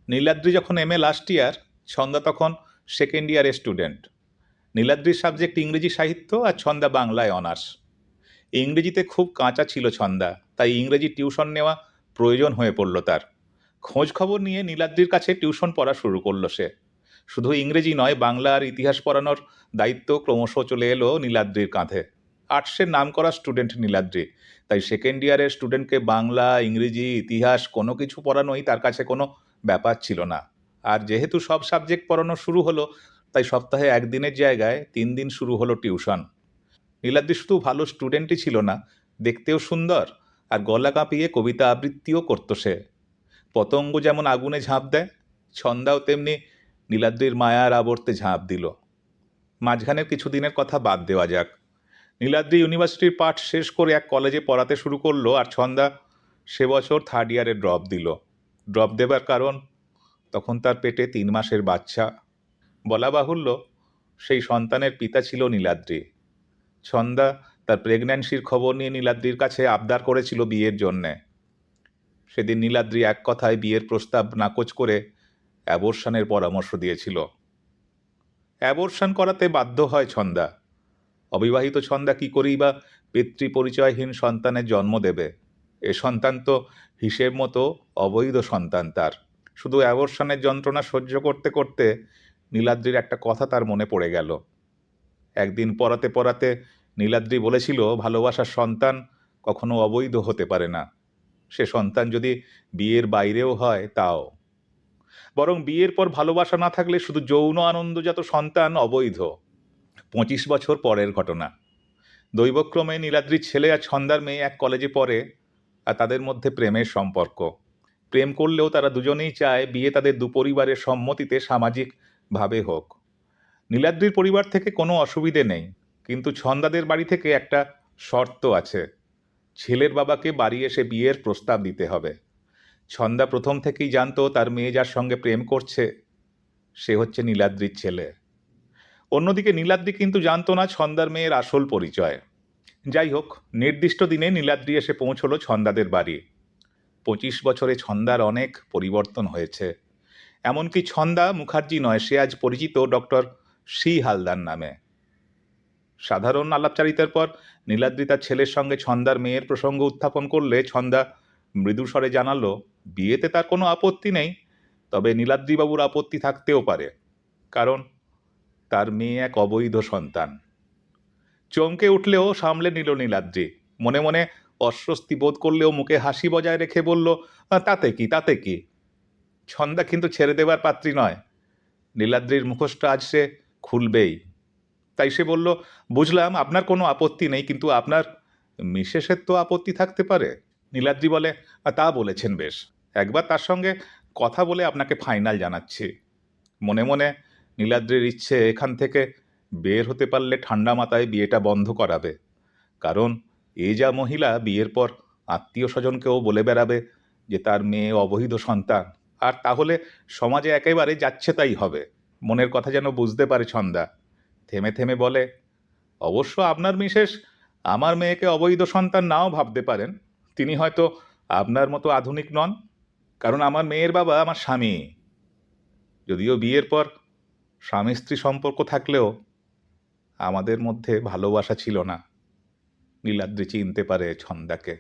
নীলাদ্রি যখন MA last year, Chhanda তখন second ইয়ারের স্টুডেন্ট। নীলাদ্রির সাবজেক্ট ইংরেজি সাহিত্য আর ছন্দা বাংলায় অনার্স। ইংরেজিতে খুব কাঁচা ছিল ছন্দা, তাই ইংরেজি টিউশন নেওয়া প্রয়োজন হয়ে পড়ল তার। খোঁজ খবর নিয়ে নীলাদ্রির কাছে টিউশন পড়া শুরু করলো সে। শুধু ইংরেজি নয়, বাংলা আর ইতিহাস পড়ানোর দায়িত্ব ক্রমশ চলে এলো নীলাদ্রির কাঁধে। আর্টসের নামকরা স্টুডেন্ট নীলাদ্রি, তাই সেকেন্ড ইয়ারের স্টুডেন্টকে বাংলা, ইংরেজি, ইতিহাস কোনো কিছু পড়ানোই তার কাছে কোনো ব্যাপার ছিল না। আর যেহেতু সব সাবজেক্ট পড়ানো শুরু হলো, তাই সপ্তাহে একদিনের জায়গায় 3 দিন শুরু হলো টিউশন। নীলাদ্রি শুধু ভালো স্টুডেন্টই ছিল না, দেখতেও সুন্দর, আর গলা কাঁপিয়ে কবিতা আবৃত্তিও করতো সে। পতঙ্গ যেমন আগুনে ঝাঁপ দেয়, ছন্দাও তেমনি নীলাদ্রির মায়ার আবর্তে ঝাঁপ দিল। মাঝখানের কিছুদিনের কথা বাদ দেওয়া যাক। নীলাদ্রি ইউনিভার্সিটির পাঠ শেষ করে এক কলেজে পড়াতে শুরু করলো, আর ছন্দা সে বছর থার্ড ইয়ারে ড্রপ দিল। ড্রপ দেবার কারণ, তখন তার পেটে 3 মাসের বাচ্চা। বলা বাহুল্য, সেই সন্তানের পিতা ছিল নীলাদ্রি। ছন্দা তার প্রেগন্যান্সির খবর নিয়ে নীলাদ্রির কাছে আবদার করেছিল বিয়ের জন্যে। সেদিন নীলাদ্রি এক কথায় বিয়ের প্রস্তাব নাকচ করে অ্যাবর্শনের পরামর্শ দিয়েছিল। অ্যাবর্শন করাতে বাধ্য হয় ছন্দা। অবিবাহিত ছন্দা কি করেই বা পিতৃপরিচয়হীন সন্তানের জন্ম দেবে? এ সন্তান তো হিসেব মতো অবৈধ সন্তান তার। শুধু অ্যাবর্শনের যন্ত্রণা সহ্য করতে করতে নীলাদ্রির একটা কথা তার মনে পড়ে গেল। একদিন পড়াতে পড়াতে নীলাদ্রি বলেছিল, ভালোবাসার সন্তান কখনো অবৈধ হতে পারে না। সে সন্তান যদি বিয়ের বাইরেও হয় তাও। বরং বিয়ের পর ভালোবাসা না থাকলে শুধু যৌন আনন্দজাত সন্তান অবৈধ। 25 বছর পরের ঘটনা। দৈবক্রমে নীলাদ্রির ছেলে আর ছন্দার মেয়ে এক কলেজে পড়ে, আর তাদের মধ্যে প্রেমের সম্পর্ক। প্রেম করলেও তারা দুজনেই চায় বিয়ে তাদের দুপরিবারের সম্মতিতে সামাজিকভাবে হোক। নীলাদ্রির পরিবার থেকে কোনো অসুবিধে নেই, কিন্তু ছন্দাদের বাড়ি থেকে একটা শর্ত আছে। ছেলের বাবাকে বাড়ি এসে বিয়ের প্রস্তাব দিতে হবে। ছন্দা প্রথম থেকেই জানতো তার মেয়ে যার সঙ্গে প্রেম করছে সে হচ্ছে নীলাদ্রির ছেলে। অন্যদিকে নীলাদ্রি কিন্তু জানতো না ছন্দার মেয়ের আসল পরিচয়। যাই হোক, নির্দিষ্ট দিনে নীলাদ্রি এসে পৌঁছলো ছন্দাদের বাড়ি। 25 বছরে ছন্দার অনেক পরিবর্তন হয়েছে। এমনকি ছন্দা মুখার্জি নয়, সে আজ পরিচিত ডক্টর সি হালদার নামে। সাধারণ আলাপচারিতার পর নীলাদ্রি তার ছেলের সঙ্গে ছন্দার মেয়ের প্রসঙ্গ উত্থাপন করলে ছন্দা মৃদুস্বরে জানালো, বিয়েতে তার কোনো আপত্তি নেই, তবে নীলাদ্রিবাবুর আপত্তি থাকতেও পারে, কারণ তার মেয়ে এক অবৈধ সন্তান। চমকে উঠলেও সামলে নিল নীলাদ্রি। মনে মনে অস্বস্তি বোধ করলেও মুখে হাসি বজায় রেখে বলল, তাতে কি, তাতে কি। ছন্দা কিন্তু ছেড়ে দেবার পাত্রী নয়। নীলাদ্রির মুখোশটা আজ সে খুলবেই। তাই সে বলল, বুঝলাম আপনার কোনো আপত্তি নেই, কিন্তু আপনার মিসেসের তো আপত্তি থাকতে পারে। নীলাদ্রি বলে, তা বলেছেন বেশ, একবার তার সঙ্গে কথা বলে আপনাকে ফাইনাল জানাচ্ছি। মনে মনে নীলাদ্রির ইচ্ছে এখান থেকে বের হতে পারলে ঠান্ডা মাথায় বিয়েটা বন্ধ করাবে। কারণ এ যা মহিলা, বিয়ের পর আত্মীয় স্বজনকেও বলে বেড়াবে যে তার মেয়ে অবৈধ সন্তান, আর তাহলে সমাজে একেবারে যাচ্ছে তাই হবে। মনের কথা যেন বুঝতে পারে ছন্দা। থেমে থেমে বলে, অবশ্য আপনার মিসেস আমার মেয়েকে অবৈধ সন্তান নাও ভাবতে পারেন। তিনি হয়তো আপনার মতো আধুনিক নন, কারণ আমার মেয়ের বাবা আমার স্বামী। যদিও বিয়ের পর স্বামী স্ত্রী সম্পর্ক থাকলেও আমাদের মধ্যে ভালোবাসা ছিল না। নীলাদ্রি চিনতে পারে ছন্দাকে।